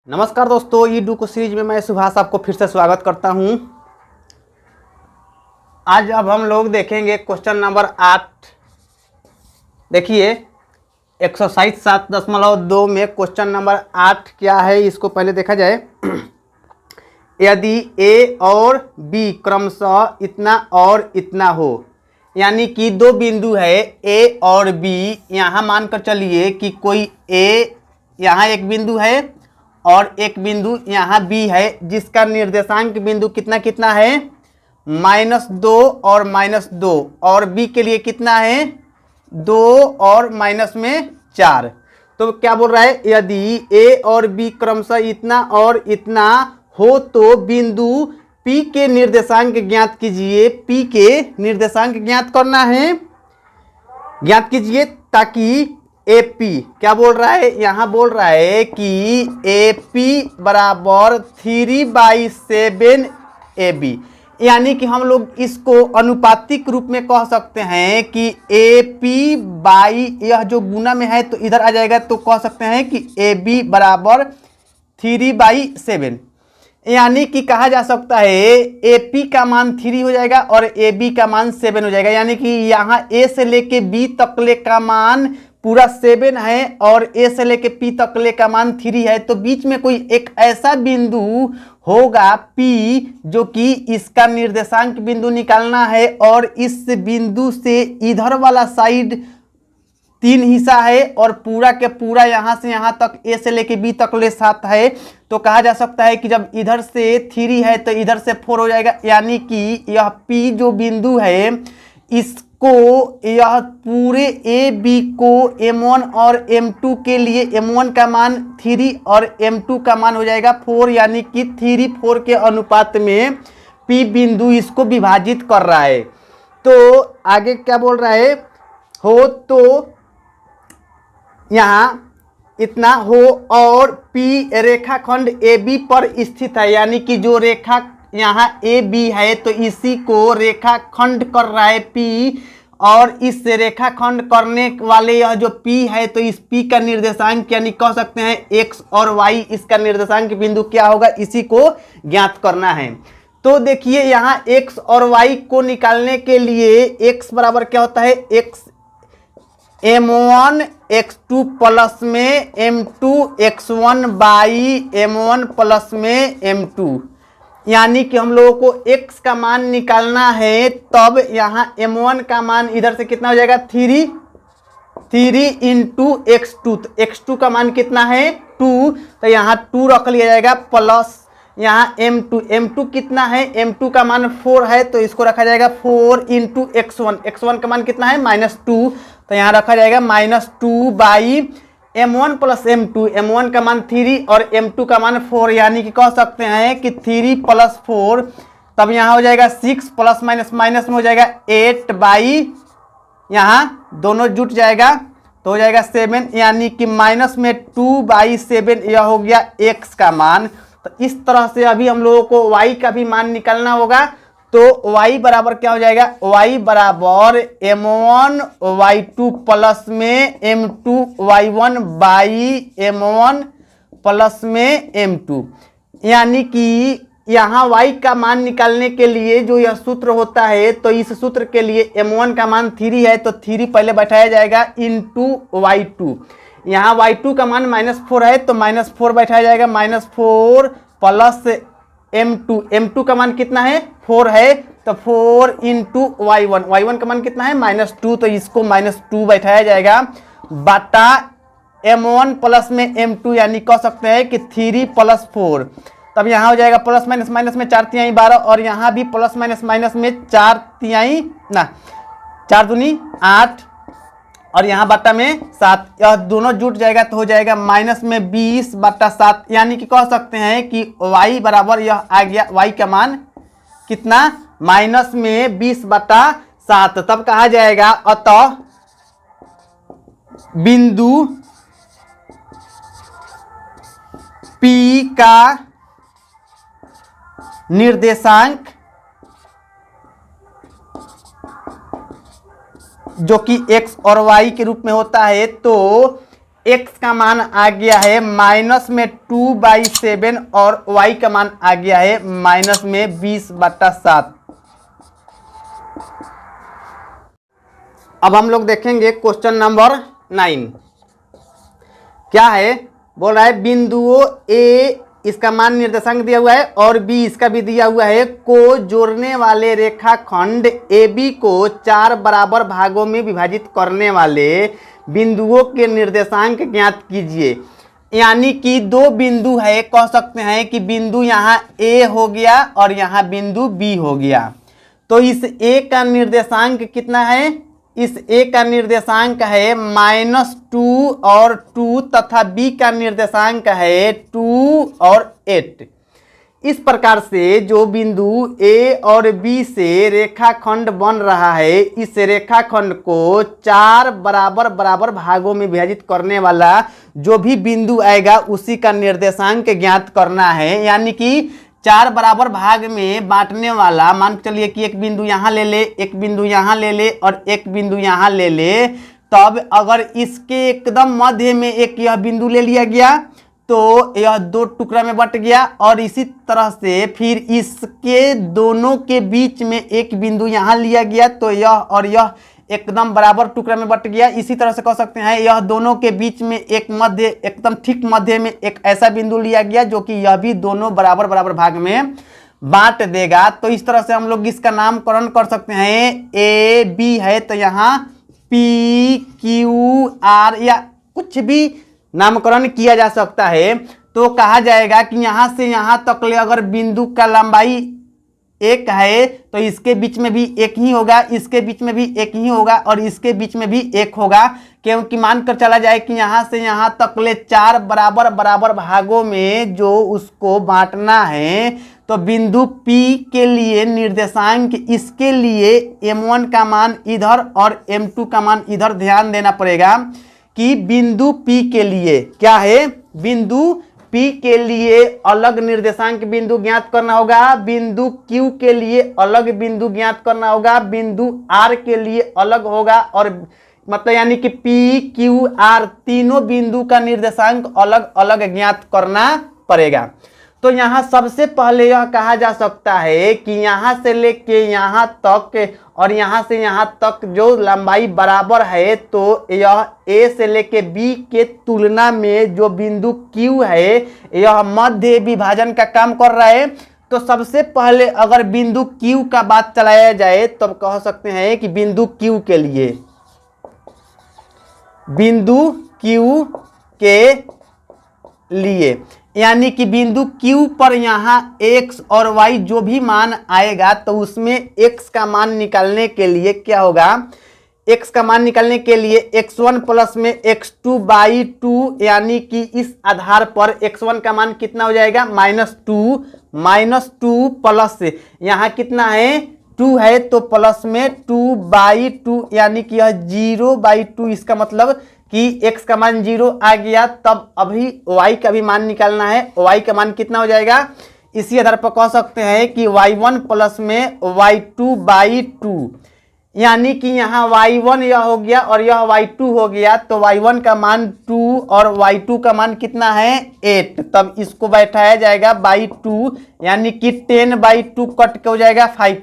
नमस्कार दोस्तों, ई डू को सीरीज में मैं सुभाष आपको फिर से स्वागत करता हूं। आज अब हम लोग देखेंगे क्वेश्चन नंबर 8। देखिए एक्सरसाइज 7.2 में क्वेश्चन नंबर 8 क्या है, इसको पहले देखा जाए। यदि ए और बी क्रमशः इतना और इतना हो, यानी कि दो बिंदु है ए और बी। यहाँ मानकर चलिए कि कोई ए यहाँ एक बिंदु है और एक बिंदु यहाँ बी है, जिसका निर्देशांक बिंदु कितना कितना है, -2 और -2, और बी के लिए कितना है, 2 और -4। तो क्या बोल रहा है, यदि ए और बी क्रमशः इतना और इतना हो तो बिंदु पी के निर्देशांक ज्ञात कीजिए। पी के निर्देशांक ज्ञात करना है, ज्ञात कीजिए, ताकि AP क्या बोल रहा है, यहाँ बोल रहा है कि AP बराबर 3/7 AB, यानी कि हम लोग इसको अनुपातिक रूप में कह सकते हैं कि AP बाई, यह जो गुना में है तो इधर आ जाएगा, तो कह सकते हैं कि AB बराबर 3/7, यानी कि कहा जा सकता है AP का मान 3 हो जाएगा और AB का मान 7 हो जाएगा। यानी कि यहाँ A से लेके B तकले का मान पूरा 7 है और A से लेके P तकले का मान 3 है, तो बीच में कोई एक ऐसा बिंदु होगा P जो कि इसका निर्देशांक बिंदु निकालना है, और इस बिंदु से इधर वाला साइड 3 हिस्सा है और पूरा के पूरा यहाँ से यहाँ तक A से लेके B तक ले 7 है। तो कहा जा सकता है कि जब इधर से 3 है तो इधर से 4 हो जाएगा, यानी कि यह P जो बिंदु है इसको, यह पूरे AB को M1 और M2 के लिए M1 का मान 3 और M2 का मान हो जाएगा 4, यानी कि 3:4 के अनुपात में P बिंदु इसको विभाजित कर रहा है। तो आगे क्या बोल रहा है, हो तो यहाँ इतना हो और P रेखाखंड AB पर स्थित है, यानी कि जो रेखा यहाँ AB है तो इसी को रेखाखंड कर रहा है P, और इस रेखाखंड करने वाले यह जो P है तो इस P का निर्देशांक, यानी कह सकते हैं X और Y, इसका निर्देशांक बिंदु क्या होगा, इसी को ज्ञात करना है। तो देखिए यहाँ X और Y को निकालने के लिए X बराबर क्या होता है, X M1 X2 प्लस में M2 X1 by M1 plus में M2, यानी कि हम लोगों को X का मान निकालना है। तब यहाँ M1 का मान इधर से कितना हो जाएगा, 3 इंटू X2, तो X2 का मान कितना है, 2, तो यहाँ 2 रख लिया जाएगा, प्लस यहाँ M2 कितना है, M2 का मान 4 है तो इसको रखा जाएगा 4 इंटू X1 का मान कितना है, -2, तो यहाँ रखा जाएगा -2 बाई M1 प्लस M1 का मान 3 और M2 का मान 4, यानी कि कह सकते हैं कि 3 + 4, तब यहाँ हो जाएगा 6 प्लस माइनस माइनस में हो जाएगा 8 बाई, यहाँ दोनों जुट जाएगा तो हो जाएगा 7, यानी कि -2/7 यह हो गया X का मान। तो इस तरह से अभी हम लोगों को Y का भी मान निकालना होगा। तो Y बराबर क्या हो जाएगा, Y बराबर M1 Y2 प्लस में M2 Y1 by M1 plus में M2, यानी कि यहाँ Y का मान निकालने के लिए जो यह सूत्र होता है, तो इस सूत्र के लिए M1 का मान 3 है तो 3 पहले बैठाया जाएगा इंटू Y2, यहाँ Y2 का मान -4 है तो -4 बैठाया जाएगा, -4 प्लस M2 का मान कितना है, 4 है, तो 4 इंटू Y1 का मान कितना है, -2, तो इसको -2 बैठाया जाएगा बटा M1 प्लस में M2, यानी कह सकते हैं कि 3 + 4, तब यहाँ हो जाएगा प्लस माइनस माइनस में 4 तिहाई 12, और यहाँ भी प्लस माइनस माइनस में 4 तिहाई 4 दूनी 8, और यहाँ बटा में 7, यह दोनों जुट जाएगा तो हो जाएगा -20/7, यानी कि कह सकते हैं कि Y बराबर यह आ गया, Y का मान कितना, -20/7। तब कहा जाएगा अतः बिंदु P का निर्देशांक जो कि X और Y के रूप में होता है, तो x का मान आ गया है माइनस में 2/7 और y का मान आ गया है माइनस में 20/7। अब हम लोग देखेंगे क्वेश्चन नंबर 9 क्या है। बोल रहा है बिंदुओं ए इसका मान निर्देशांक दिया हुआ है और बी इसका भी दिया हुआ है को जोड़ने वाले रेखाखंड ए बी को 4 बराबर भागों में विभाजित करने वाले बिंदुओं के निर्देशांक ज्ञात कीजिए। यानी कि दो बिंदु है, कह सकते हैं कि बिंदु यहाँ ए हो गया और यहाँ बिंदु बी हो गया। तो इस ए का निर्देशांक कितना है? इस ए का निर्देशांक है -2 और 2 तथा बी का निर्देशांक है 2 और 8। इस प्रकार से जो बिंदु ए और बी से रेखाखंड बन रहा है, इस रेखाखंड को 4 बराबर बराबर भागों में विभाजित करने वाला जो भी बिंदु आएगा उसी का निर्देशांक ज्ञात करना है। यानी कि 4 बराबर भाग में बांटने वाला, मान के चलिए कि एक बिंदु यहाँ ले ले, एक बिंदु यहाँ ले ले और एक बिंदु यहाँ ले ले। तब अगर इसके एकदम मध्य में एक यह बिंदु ले लिया गया तो यह 2 टुकड़ा में बट गया और इसी तरह से फिर इसके दोनों के बीच में एक बिंदु यहाँ लिया गया तो यह और यह एकदम बराबर टुकड़ा में बट गया। इसी तरह से कह सकते हैं यह दोनों के बीच में एक मध्य, एकदम ठीक मध्य में एक ऐसा बिंदु लिया गया जो कि यह भी दोनों बराबर बराबर भाग में बांट देगा। तो इस तरह से हम लोग इसका नामकरण कर सकते हैं। ए बी है तो यहाँ पी क्यू आर या कुछ भी नामकरण किया जा सकता है। तो कहा जाएगा कि यहाँ से यहाँ तक ले अगर बिंदु का लंबाई 1 है तो इसके बीच में भी 1 ही होगा, इसके बीच में भी 1 ही होगा और इसके बीच में भी 1 होगा। क्योंकि मानकर चला जाए कि यहाँ से यहाँ तक ले 4 बराबर बराबर भागों में जो उसको बांटना है तो बिंदु P के लिए निर्देशांक इसके लिए M1 का मान इधर और M2 का मान इधर ध्यान देना पड़ेगा कि बिंदु P के लिए क्या है, बिंदु P के लिए अलग निर्देशांक बिंदु ज्ञात करना होगा, बिंदु Q के लिए अलग बिंदु ज्ञात करना होगा, बिंदु R के लिए अलग होगा और मतलब यानी कि P Q R तीनों बिंदु का निर्देशांक अलग अलग ज्ञात करना पड़ेगा। तो यहाँ सबसे पहले यह कहा जा सकता है कि यहाँ से लेके यहाँ तक और यहाँ से यहाँ तक जो लंबाई बराबर है तो यह A से लेके B के तुलना में जो बिंदु Q है यह मध्य विभाजन का काम कर रहा है। तो सबसे पहले अगर बिंदु Q का बात चलाया जाए तब तो कह सकते हैं कि बिंदु Q के लिए, बिंदु Q के लिए यानी कि बिंदु Q पर यहाँ x और y जो भी मान आएगा तो उसमें x का मान निकालने के लिए क्या होगा, x का मान निकालने के लिए x1 प्लस में x2/2 यानी कि इस आधार पर x1 का मान कितना हो जाएगा -2 प्लस यहाँ कितना है 2 है तो प्लस में 2/2 यानी कि यह 0/2। इसका मतलब कि x का मान 0 आ गया। तब अभी y का भी मान निकालना है, y का मान कितना हो जाएगा। इसी आधार पर कह सकते हैं कि y1 प्लस में y2/2 यानी कि यहाँ y1 यह हो गया और यह y2 हो गया तो y1 का मान 2 और y2 का मान कितना है 8। तब इसको बैठाया जाएगा /2 यानी कि 10/2 कट के हो जाएगा 5।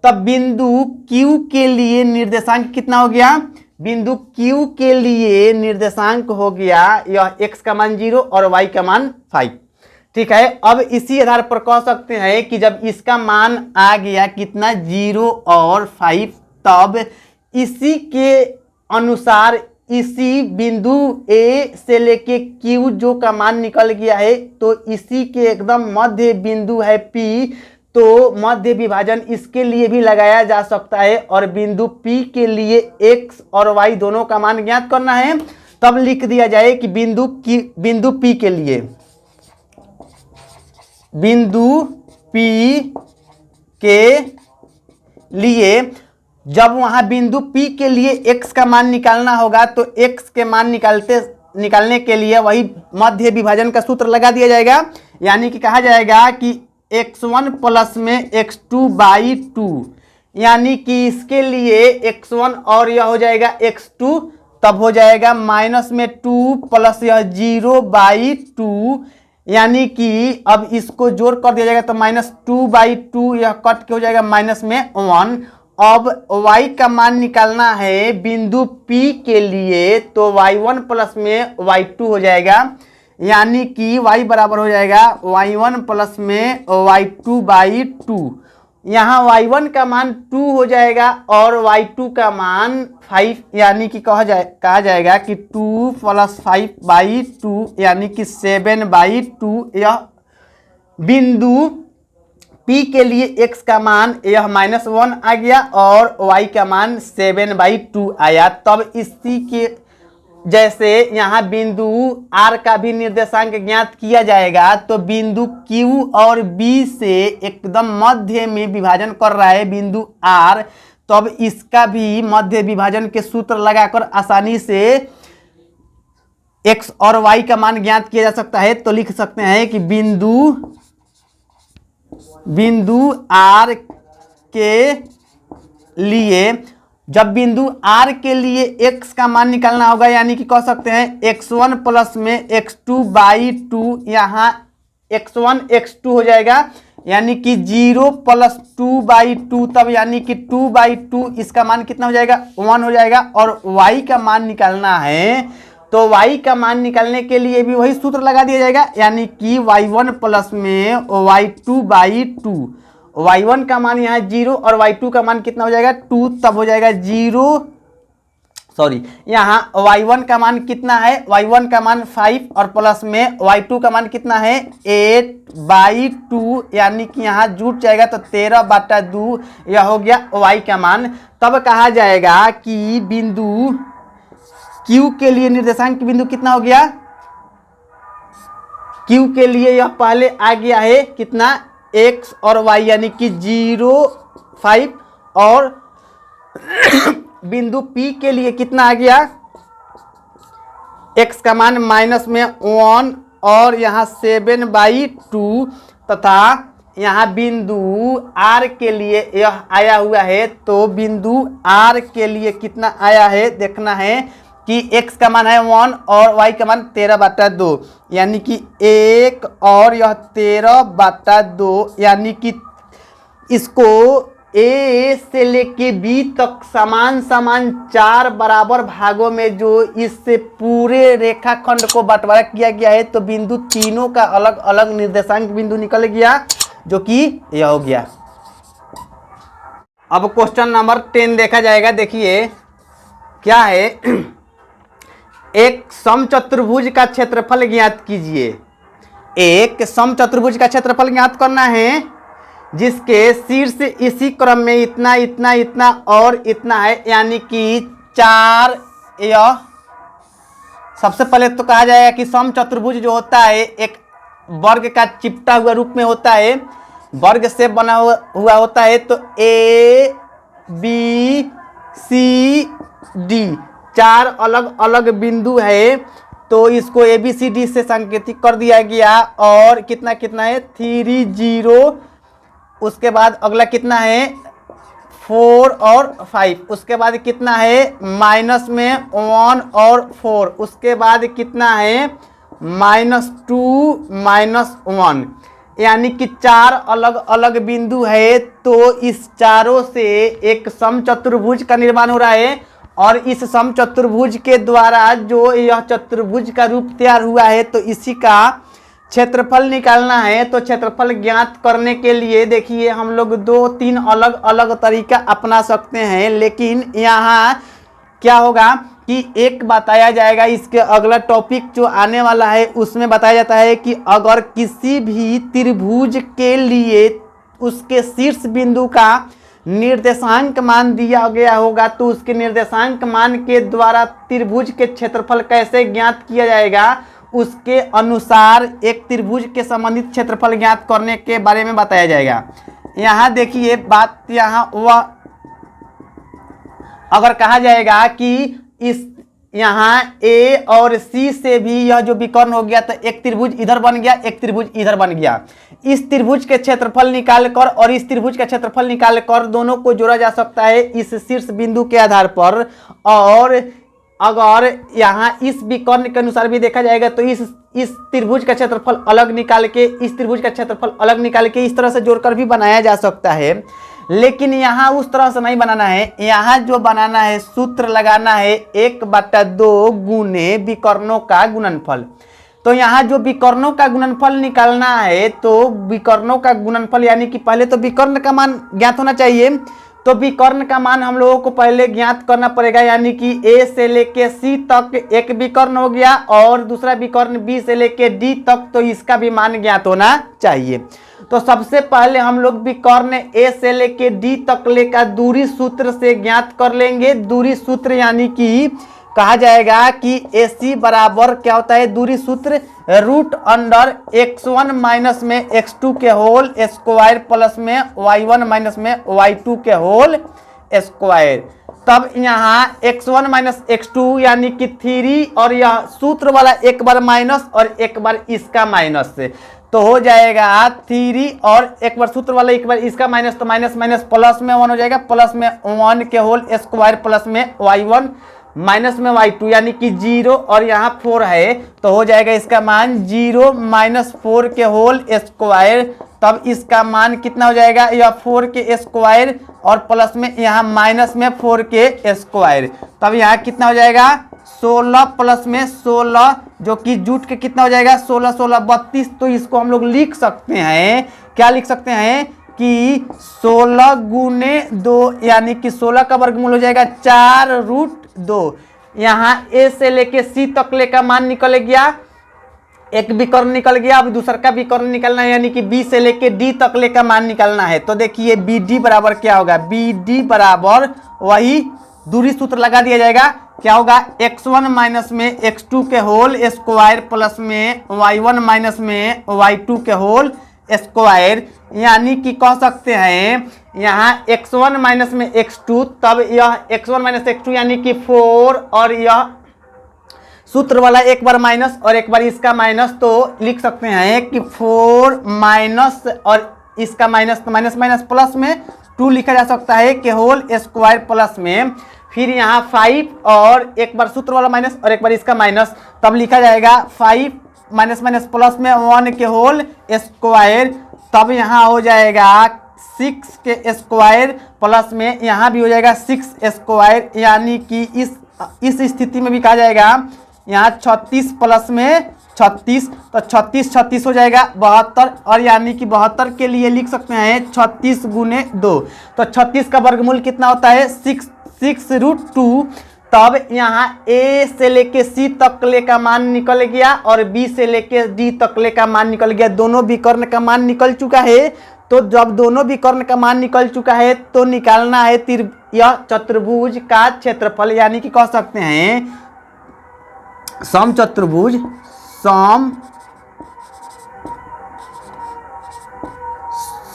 तब बिंदु Q के लिए निर्देशांक कितना हो गया, बिंदु Q के लिए निर्देशांक हो गया यह x का मान 0 और y का मान 5। ठीक है, अब इसी आधार पर कह सकते हैं कि जब इसका मान आ गया कितना 0 और 5 तब इसी के अनुसार इसी बिंदु A से लेके Q जो का मान निकल गया है तो इसी के एकदम मध्य बिंदु है P तो मध्य विभाजन इसके लिए भी लगाया जा सकता है और बिंदु P के लिए x और y दोनों का मान ज्ञात करना है। तब लिख दिया जाए कि बिंदु P के लिए, बिंदु P के लिए जब वहां बिंदु P के लिए x का मान निकालना होगा तो x के मान निकालने के लिए वही मध्य विभाजन का सूत्र लगा दिया जाएगा। यानी कि कहा जाएगा कि x1 प्लस में x2/2 यानी कि इसके लिए x1 और यह हो जाएगा x2 तब हो जाएगा माइनस में 2 प्लस यह 0/2, यानी कि अब इसको जोड़ कर दिया जाएगा तो -2/2 यह कट के हो जाएगा माइनस में 1। अब y का मान निकालना है बिंदु P के लिए, तो y1 प्लस में y2 हो जाएगा, यानी कि y बराबर हो जाएगा y1 प्लस में y2/2। यहाँ y1 का मान 2 हो जाएगा और y2 का मान 5, यानी कि कहा जाएगा कि 2 + 5/2 यानी कि 7/2। यह बिंदु P के लिए x का मान यह -1 आ गया और y का मान 7/2 आया। तब इसी के जैसे यहाँ बिंदु R का भी निर्देशांक ज्ञात किया जाएगा, तो बिंदु Q और B से एकदम मध्य में विभाजन कर रहा है बिंदु R, तब इसका भी मध्य विभाजन के सूत्र लगाकर आसानी से x और y का मान ज्ञात किया जा सकता है। तो लिख सकते हैं कि बिंदु R के लिए, जब बिंदु R के लिए x का मान निकालना होगा, यानी कि कह सकते हैं x1 प्लस में x2/2, यहाँ x1 x2 हो जाएगा, यानी कि 0 + 2/2, तब यानी कि 2/2 इसका मान कितना हो जाएगा 1 हो जाएगा। और y का मान निकालना है, तो y का मान निकालने के लिए भी वही सूत्र लगा दिया जाएगा, यानी कि y1 प्लस में y2/2। y1 का मान यहाँ 0 और y2 का मान कितना हो जाएगा 2, तब हो जाएगा यहाँ y1 का मान कितना है, y1 का मान 5 और प्लस में y2 का मान कितना है 8/2, यानी कि यहाँ जुट जाएगा तो 13/2 यह हो गया y का मान। तब कहा जाएगा कि बिंदु Q के लिए निर्देशांक बिंदु कितना हो गया, Q के लिए यह पहले आ गया है कितना x और y, यानी कि 0, 5, और बिंदु P के लिए कितना आ गया, x का मान -1 और यहाँ 7/2, तथा यहाँ बिंदु R के लिए यह आया हुआ है, तो बिंदु R के लिए कितना आया है देखना है कि x का मान है 1 और y का मान 13/2, यानी कि 1 और यह 13/2, यानी कि इसको A से लेके B तक समान 4 बराबर भागों में जो इससे पूरे रेखाखंड को बंटवारा किया गया है, तो बिंदु तीनों का अलग अलग निर्देशांक बिंदु निकल गया, जो कि यह हो गया। अब क्वेश्चन नंबर 10 देखा जाएगा। देखिए क्या है, एक समचतुर्भुज का क्षेत्रफल ज्ञात कीजिए। एक समचतुर्भुज का क्षेत्रफल ज्ञात करना है जिसके शीर्ष इसी क्रम में इतना इतना इतना और इतना है, यानी कि 4। यह सबसे पहले तो कहा जाएगा कि समचतुर्भुज जो होता है एक वर्ग का चिपटा हुआ रूप में होता है, वर्ग से बना हुआ होता है, तो A B C D 4 अलग अलग बिंदु है, तो इसको ABCD से संकेतित कर दिया गया। और कितना कितना है 3 0, उसके बाद अगला कितना है 4 और 5, उसके बाद कितना है माइनस में 1 और 4, उसके बाद कितना है -2 -1, यानी कि 4 अलग अलग बिंदु है। तो इस चारों से एक समचतुर्भुज का निर्माण हो रहा है, और इस समचतुर्भुज के द्वारा जो यह चतुर्भुज का रूप तैयार हुआ है, तो इसी का क्षेत्रफल निकालना है। तो क्षेत्रफल ज्ञात करने के लिए देखिए हम लोग 2-3 अलग अलग तरीका अपना सकते हैं, लेकिन यहाँ क्या होगा कि एक बताया जाएगा, इसके अगला टॉपिक जो आने वाला है उसमें बताया जाता है कि अगर किसी भी त्रिभुज के लिए उसके शीर्ष बिंदु का निर्देशांक मान दिया गया होगा, तो उसके निर्देशांक मान के द्वारा त्रिभुज के क्षेत्रफल कैसे ज्ञात किया जाएगा, उसके अनुसार एक त्रिभुज के संबंधित क्षेत्रफल ज्ञात करने के बारे में बताया जाएगा। यहाँ देखिए बात, यहाँ वह अगर कहा जाएगा कि इस यहाँ A और C से भी यह जो विकर्ण हो गया, तो एक त्रिभुज इधर बन गया, एक त्रिभुज इधर बन गया। इस त्रिभुज के क्षेत्रफल निकालकर और इस त्रिभुज का क्षेत्रफल निकालकर दोनों को जोड़ा जा सकता है इस शीर्ष बिंदु के आधार पर। और अगर यहाँ इस विकर्ण के अनुसार भी देखा जाएगा तो इस त्रिभुज का क्षेत्रफल अलग निकाल के, इस त्रिभुज का क्षेत्रफल अलग निकाल के इस तरह से जोड़कर भी बनाया जा सकता है। लेकिन यहाँ उस तरह से नहीं बनाना है, यहाँ जो बनाना है सूत्र लगाना है 1/2 गुने विकर्णों का गुणनफल। तो यहाँ जो विकर्णों का गुणनफल निकालना है, तो विकर्णों का गुणनफल यानी कि पहले तो विकर्ण का मान ज्ञात होना चाहिए। तो विकर्ण का मान हम लोगों को पहले ज्ञात करना पड़ेगा, यानी कि A से लेके C तक एक विकर्ण हो गया और दूसरा विकर्ण B से लेके D तक, तो इसका भी मान ज्ञात होना चाहिए। तो सबसे पहले हम लोग विकर्ण A से लेके D तक लेकर दूरी सूत्र से ज्ञात कर लेंगे। दूरी सूत्र यानी कि कहा जाएगा कि AC बराबर क्या होता है, दूरी सूत्र √x1 माइनस में x2 के होल स्क्वायर प्लस में y1 माइनस में y2 के होल स्क्वायर। तब यहाँ x1 माइनस x2 यानी कि 3 और यह सूत्र वाला एक बार माइनस और एक बार इसका माइनस से, तो हो जाएगा 3 और एक बार सूत्र वाला एक बार इसका माइनस, तो माइनस माइनस प्लस में 1 हो जाएगा, प्लस में 1 के होल स्क्वायर प्लस में y1 माइनस में y2 यानी कि 0 और यहाँ 4 है, तो हो जाएगा इसका मान 0 माइनस 4 के होल स्क्वायर। तब इसका मान कितना हो जाएगा, यह 4 के स्क्वायर और प्लस में यहाँ माइनस में 4 के स्क्वायर। तब यहाँ कितना हो जाएगा 16 प्लस में 16 जो कि जूट के कितना हो जाएगा 16 16 32। तो इसको हम लोग लिख सकते हैं, क्या लिख सकते हैं कि 16 गुने 2 यानी कि 16 का वर्गमूल हो जाएगा 4√2। यहाँ A से लेके C तक ले का मान निकल गया, एक विकर्ण निकल गया। अब दूसरा का विकर्ण निकलना है यानी कि B से लेके D तक ले का मान निकालना है। तो देखिए BD बराबर क्या होगा, BD बराबर वही दूरी सूत्र लगा दिया जाएगा, क्या होगा x1 माइनस में x2 के होल स्क्वायर प्लस में y1 माइनस में y2 के होल स्क्वायर। यानी कि कह सकते हैं यहाँ x1 माइनस में x2, तब यह x1 माइनस x2 यानी कि 4 और यह सूत्र वाला एक बार माइनस और एक बार इसका माइनस, तो लिख सकते हैं कि 4 माइनस और इसका माइनस, तो माइनस माइनस प्लस में 2 लिखा जा सकता है के होल स्क्वायर प्लस में फिर यहाँ 5 और एक बार सूत्र वाला माइनस और एक बार इसका माइनस, तब लिखा जाएगा 5 माइनस माइनस प्लस में 1 के होल स्क्वायर। तब यहाँ हो जाएगा 6 के स्क्वायर प्लस में यहाँ भी हो जाएगा 6 स्क्वायर। यानी कि इस स्थिति में भी कहा जाएगा यहाँ 36 प्लस में 36, तो 36 36 हो जाएगा 72। और यानी कि 72 के लिए लिख सकते हैं 36 गुने 2। तो 36 का वर्गमूल कितना होता है 6√2। तब यहाँ A से लेके C तक ले का मान निकल गया और B से लेके D तक ले का मान निकल गया। दोनों विकर्ण का मान निकल चुका है। तो जब दोनों विकर्ण का मान निकल चुका है तो निकालना है यह चतुर्भुज का क्षेत्रफल, यानी कि कह सकते हैं समचतुर्भुज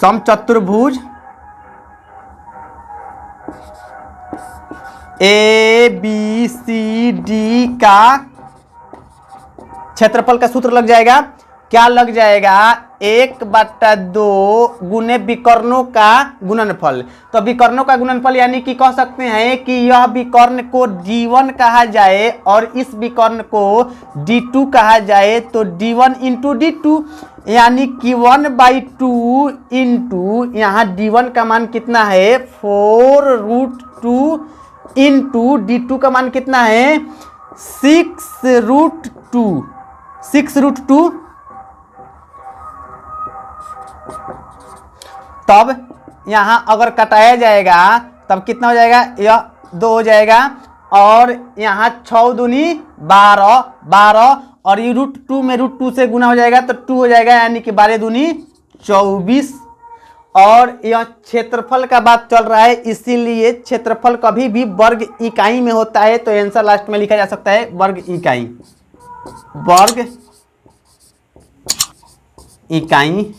समचतुर्भुज ABCD का क्षेत्रफल का सूत्र लग जाएगा, क्या लग जाएगा 1/2 गुने विकर्णों का गुणनफल। तो विकर्णों का गुणनफल यानी कि कह सकते हैं कि यह विकर्ण को D1 कहा जाए और इस विकर्ण को D2 कहा जाए, तो D1 इंटू D2 यानी कि 1/2 इंटू यहाँ D1 का मान कितना है 4√2 इंटू D2 का मान कितना है 6√2। तब यहाँ अगर कटाया जाएगा तब कितना हो जाएगा, यह 2 हो जाएगा और यहाँ 6 दूनी 12 और ये √2 में √2 से गुना हो जाएगा तो 2 हो जाएगा, यानी कि 12 दूनी 24। और यह क्षेत्रफल का बात चल रहा है, इसीलिए क्षेत्रफल कभी भी वर्ग इकाई में होता है, तो आंसर लास्ट में लिखा जा सकता है वर्ग इकाई।